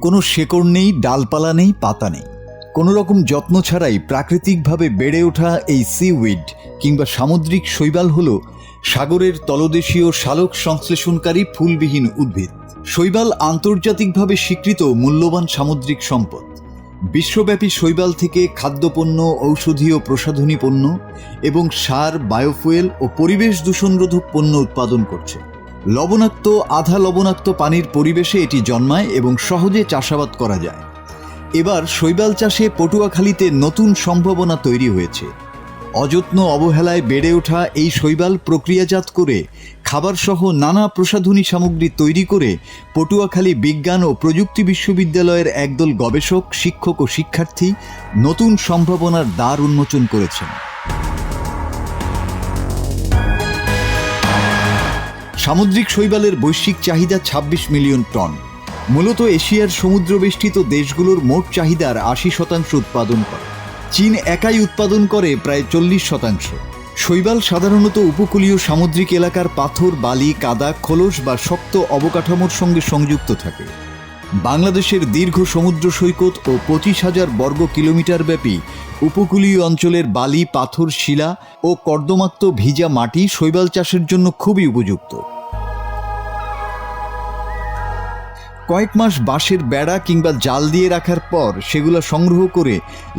কোনো শেকড় নেই, ডালপালা নেই, পাতা নেই। কোনো রকম যত্ন ছাড়াই প্রাকৃতিকভাবে বেড়ে ওঠা এই সিউইড কিংবা সামুদ্রিক শৈবাল হল সাগরের তলদেশীয় সালোক সংশ্লেষণকারী ফুলবিহীন উদ্ভিদ। শৈবাল আন্তর্জাতিকভাবে স্বীকৃত মূল্যবান সামুদ্রিক সম্পদ। বিশ্বব্যাপী শৈবাল থেকে খাদ্যপণ্য, ঔষধীয় প্রসাধনী পণ্য এবং সার, বায়োফুয়েল ও পরিবেশ দূষণরোধক পণ্য উৎপাদন করছে। লবণাক্ত, আধা লবণাক্ত পানির পরিবেশে এটি জন্মায় এবং সহজে চাষাবাদ করা যায়। এবার শৈবাল চাষে পটুয়াখালীতে নতুন সম্ভাবনা তৈরি হয়েছে। অযত্ন অবহেলায় বেড়ে ওঠা এই শৈবাল প্রক্রিয়াজাত করে খাবারসহ নানা প্রসাধনী সামগ্রী তৈরি করে পটুয়াখালী বিজ্ঞান ও প্রযুক্তি বিশ্ববিদ্যালয়ের একদল গবেষক, শিক্ষক ও শিক্ষার্থী নতুন সম্ভাবনার দ্বার উন্মোচন করেছেন। সামুদ্রিক শৈবালের বৈশ্বিক চাহিদা ২৬ মিলিয়ন টন। মূলত এশিয়ার সমুদ্রবেষ্টিত দেশগুলোর মোট চাহিদার ৮০% উৎপাদন করে। চীন একাই উৎপাদন করে প্রায় ৪০%। শৈবাল সাধারণত উপকূলীয় সামুদ্রিক এলাকার পাথর, বালি, কাদা, খোলস বা শক্ত অবকাঠামোর সঙ্গে সংযুক্ত থাকে। বাংলাদেশের দীর্ঘ সমুদ্র সৈকত ও ২৫,০০০ বর্গ কিলোমিটার ব্যাপী উপকূলীয় অঞ্চলের বালি, পাথর, শিলা ও কর্দমাক্ত ভিজা মাটি শৈবাল চাষের জন্য খুবই উপযুক্ত। কয়েক মাস বাঁশের বেড়া কিংবা জাল দিয়ে রাখার পর সেগুলো সংগ্রহ করে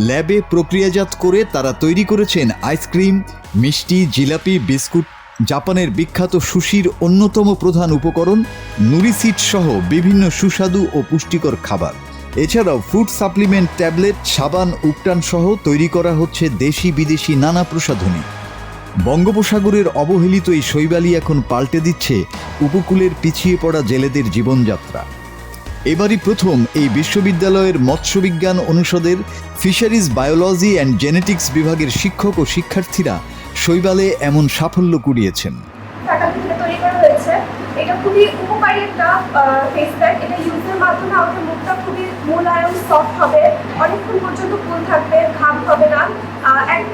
ল্যাবে প্রক্রিয়াজাত করে তারা তৈরি করেছেন আইসক্রিম, মিষ্টি, জিলাপি, বিস্কুট, জাপানের বিখ্যাত সুশির অন্যতম প্রধান উপকরণ নুরিসিড সহ বিভিন্ন সুস্বাদু ও পুষ্টিকর খাবার। এছাড়াও ফুড সাপ্লিমেন্ট, ট্যাবলেট, সাবান, উপটান সহ তৈরি করা হচ্ছে দেশি বিদেশি নানা প্রসাধনী। বঙ্গোপসাগরের অবহেলিত এই শৈবালই এখন পাল্টে দিচ্ছে উপকূলের পিছিয়ে পড়া জেলেদের জীবনযাত্রা। এবারই প্রথম এই বিশ্ববিদ্যালয়ের মৎস্যবিজ্ঞান অনুষদের ফিশারিজ বায়োলজি অ্যান্ড জেনেটিক্স বিভাগের শিক্ষক ও শিক্ষার্থীরা শৈবালে এমন সাফল্য কুড়িয়েছেন। এটা খুবই উপকারী একটা ফেস প্যাক। এটা ইউজের মাধ্যমে আমাদের মুখটা খুবই মোলায়েম, সফট হবে, অনেকক্ষণ পর্যন্ত ফুল থাকবে, ঘাম হবে না।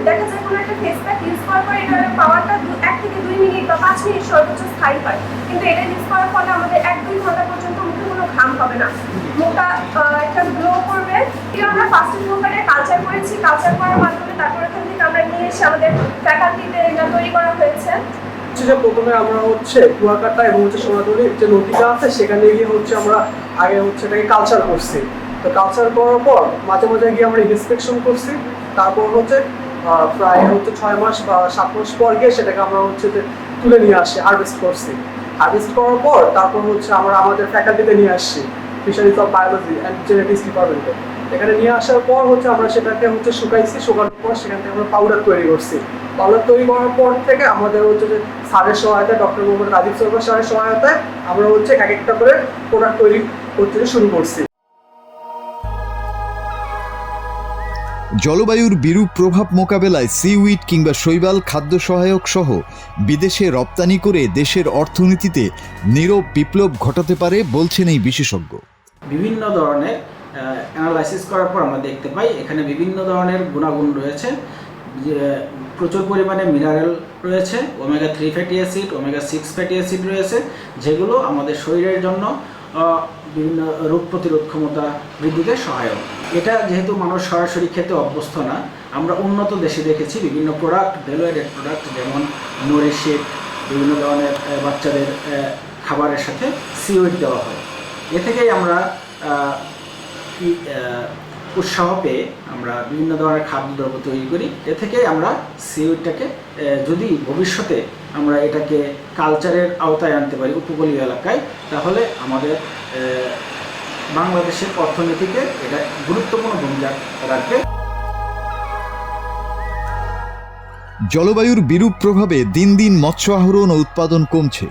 দেখা যায় কোনো একটা ফেস প্যাক ইউজ করার পর এটার পাওয়ারটা ১ থেকে ২ মিনিট বা ৫ মিনিট সর্বোচ্চ স্থায়ী হয়, কিন্তু এটা ইউজ করার ফলে আমাদের ১-২ ঘন্টা পর্যন্ত মুখে কোনো ঘাম হবে না, মুখটা একটা গ্লো করবে। এটা আমরা ফার্স্ট প্রকারে কালচার করেছি। কালচার করার মাধ্যমে তারপর এখান থেকে আমরা নিয়ে এসে আমাদের ফ্যাকাল্টিতে এটা তৈরি করা হয়েছে। প্রথমে আমরা কুয়াকাটা এবং সোনাতলি যে নদীটা আছে সেখানে গিয়ে আমরা আগে এটাকে কালচার করছি। তো কালচার করার পর মাঝে মাঝে গিয়ে আমরা ইন্সপেকশন করছি। তারপর প্রায় ৬ মাস বা ৭ মাস পর গিয়ে সেটাকে আমরা যে তুলে নিয়ে আসি, হারভেস্ট করছি। হারভেস্ট করার পর তারপর আমরা আমাদের ফ্যাকাল্টিতে নিয়ে আসছি, fisheries of biology and genetics ডিপার্টমেন্টে। এখানে নিয়ে আসার পর আমরা সেটাকে শুকাইছি। শুকানোর পর সেখান থেকে আমরা পাউডার তৈরি করছি। পাউডার তৈরি করার পর থেকে আমাদের যে স্যারের সহায়তায়, ডক্টর মোহাম্মদ রাজীব সরকার স্যারের সহায়তায় আমরা এক একটা করে প্রোডাক্ট তৈরি করতে শুরু করছি। জলবায়ুর বিরূপ প্রভাব মোকাবেলায় সিউইড কিংবা শৈবাল খাদ্য সহায়ক সহ বিদেশে রপ্তানি করে দেশের অর্থনীতিতে নীরব বিপ্লব ঘটাতে পারে বলছেন এই বিশেষজ্ঞ। বিভিন্ন ধরনের অ্যানালাইসিস করার পর আমরা দেখতে পাই এখানে বিভিন্ন ধরনের গুণাগুণ রয়েছে। প্রচুর পরিমাণে মিনারেল রয়েছে, omega 3 fatty acid, omega 6 fatty acid রয়েছে, যেগুলো আমাদের শরীরের জন্য বিভিন্ন রোগ প্রতিরোধ ক্ষমতা বৃদ্ধিতে সহায়ক। এটা যেহেতু মানুষ সরাসরি খেতে অভ্যস্ত না, আমরা উন্নত দেশে দেখেছি বিভিন্ন প্রোডাক্ট, ভ্যালু অ্যাডেড প্রোডাক্ট যেমন নোরিশিট, বিভিন্ন ধরনের বাচ্চাদের খাবারের সাথে সিউইড দেওয়া হয়। এ থেকেই আমরা উৎসাহ পেয়ে আমরা বিভিন্ন ধরনের খাদ্যদ্রব্য তৈরি করি। এ থেকেই আমরা সিউইডটাকে যদি ভবিষ্যতে আমরা এটাকে কালচারের আওতায় আনতে পারি উপকূলীয় এলাকায়, তাহলে আমাদের বাংলাদেশের অর্থনীতিতে এটা গুরুত্বপূর্ণ ভূমিকা রাখবে। জলবায়ুর বিরূপ প্রভাবে দিন দিন মৎস্য আহরণ ও উৎপাদন কমছে।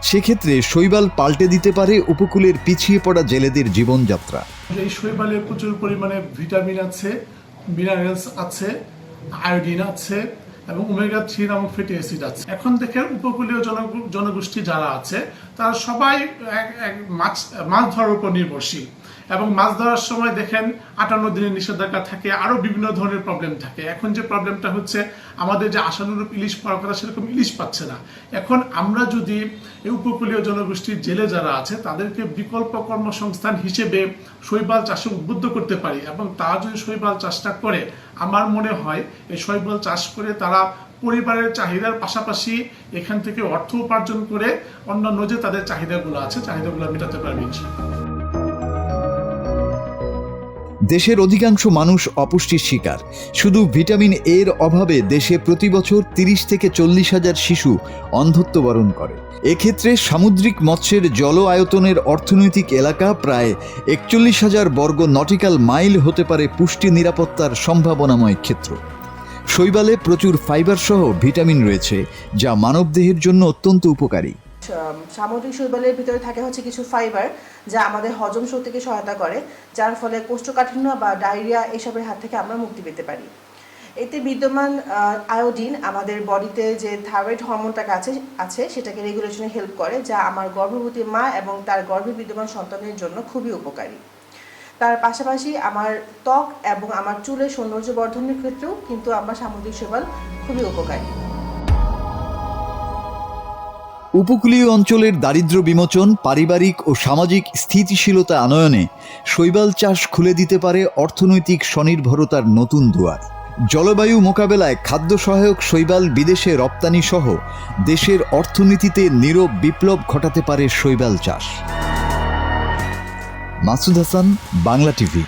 সেক্ষেত্রে শৈবাল পাল্টে দিতে পারে উপকূলের পিছিয়ে পড়া জেলেদের জীবনযাত্রা। এই শৈবালে প্রচুর পরিমাণে ভিটামিন আছে, মিনারেলস আছে, আয়োডিন আছে এবং ওমেগা 3 নামক ফ্যাটি অ্যাসিড আছে। এখন দেখেন উপকূলীয় জনগোষ্ঠী যারা আছে তারা সবাই মাছ ধরার উপর নির্ভরশীল এবং মাছ ধরার সময় দেখেন 58 দিনের নিষেধাজ্ঞা থাকে, আরো বিভিন্ন ধরনের প্রবলেম থাকে। এখন যে প্রবলেমটা হচ্ছে আমাদের যে আশানুরূপ ইলিশ পাওয়ার কথা সেরকম ইলিশ পাচ্ছে না। এখন আমরা যদি এই উপকূলীয় জনগোষ্ঠীর জেলে যারা আছে তাদেরকে বিকল্প কর্মসংস্থান হিসেবে শৈবাল চাষে উদ্বুদ্ধ করতে পারি এবং তারা যদি শৈবাল চাষটা করে, আমার মনে হয় এই শৈবাল চাষ করে তারা পরিবারের চাহিদার পাশাপাশি এখান থেকে অর্থ উপার্জন করে অন্যান্য যে তাদের চাহিদাগুলো আছে চাহিদাগুলো মেটাতে পারবে ইনশাআল্লাহ। দেশের অধিকাংশ মানুষ অপুষ্টির শিকার। শুধু ভিটামিন এর অভাবে দেশে প্রতি বছর 30 থেকে 40 হাজার শিশু অন্ধত্ব বরণ করে। এক্ষেত্রে সামুদ্রিক মৎস্যের জল আয়তনের অর্থনৈতিক এলাকা প্রায় 41,000 বর্গ নটিক্যাল মাইল হতে পারে পুষ্টি নিরাপত্তার সম্ভাবনাময় ক্ষেত্র। শৈবালে প্রচুর ফাইবার সহ ভিটামিন রয়েছে যা মানবদেহের জন্য অত্যন্ত উপকারী। সামুদ্রিক শৈবালের ভিতরে থাকে হচ্ছে কিছু ফাইবার যা আমাদের হজম শক্তিকে সহায়তা করে, যার ফলে কোষ্ঠকাঠিন্য বা ডায়রিয়া এসবের হাত থেকে আমরা মুক্তি পেতে পারি। এতে বিদ্যমান আয়োডিন আমাদের বডিতে যে থাইরয়েড হরমোনটা আছে সেটাকে রেগুলেশনে হেল্প করে, যা আমার গর্ভবতী মা এবং তার গর্ভে বিদ্যমান সন্তানের জন্য খুবই উপকারী। তার পাশাপাশি আমার ত্বক এবং আমার চুলের সৌন্দর্য বর্ধনের ক্ষেত্রেও কিন্তু আমরা সামুদ্রিক শৈবাল খুবই উপকারী। উপকূলীয় অঞ্চলের দারিদ্র্য বিমোচন, পারিবারিক ও সামাজিক স্থিতিশীলতা আনয়নে শৈবাল চাষ খুলে দিতে পারে অর্থনৈতিক স্বনির্ভরতার নতুন দুয়ার। জলবায়ু মোকাবেলায় খাদ্য সহায়ক শৈবাল বিদেশে রপ্তানি সহ দেশের অর্থনীতিতে নীরব বিপ্লব ঘটাতে পারে শৈবাল চাষ। মাসুদ হাসান, বাংলা টিভি।